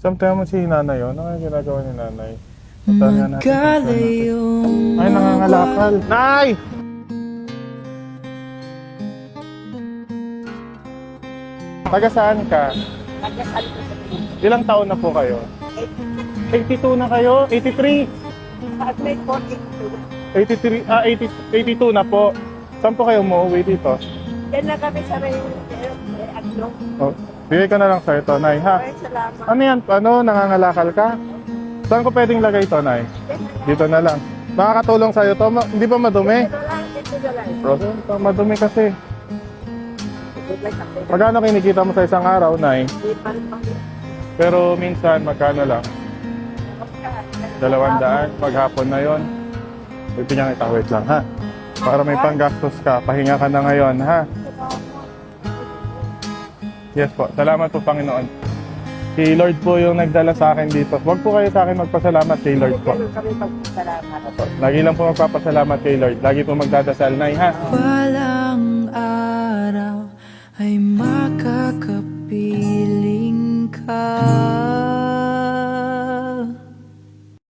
Samtahan mo si nanay yun. Ano yung ginagawa ni nanay? Samtahan natin. Ay, nangangalakal. Nay! Taga saan ka? Nagkasal ko sa Pilipinas. Ilang taon na po kayo? 82 na kayo? 83? At may 42. 83, 82 na po. Saan po kayo umuwi dito? Yan na kami sa may Aglong. Oh, bigay ko na lang sa ito, Nay, ha? Ay, salamat. Ano yan? Ano? Nangangalakal ka? Saan ko pwedeng lagay ito, Nay? Dito na lang. Makakatulong sa'yo to? Hindi ba madumi? Ito lang, ito na lang. Bro, madumi kasi. Ito lang kasi. Magkano kinikita mo sa isang araw, Nay? Hindi pa rin pang Pero minsan, magkano lang? 200, maghapon na yon. Pwede niyang itawid lang, ha? Para may panggastos ka, pahinga ka na ngayon, ha? Yes po, salamat po, Panginoon. Si Lord po yung nagdala sa akin dito. Huwag po kayo sa akin magpasalamat kay Lord po. Ganun kami pagpasalamat. Lagi lang po magpapasalamat kay Lord. Lagi po magdadasal, Nay, ha? Walang araw ay makakapit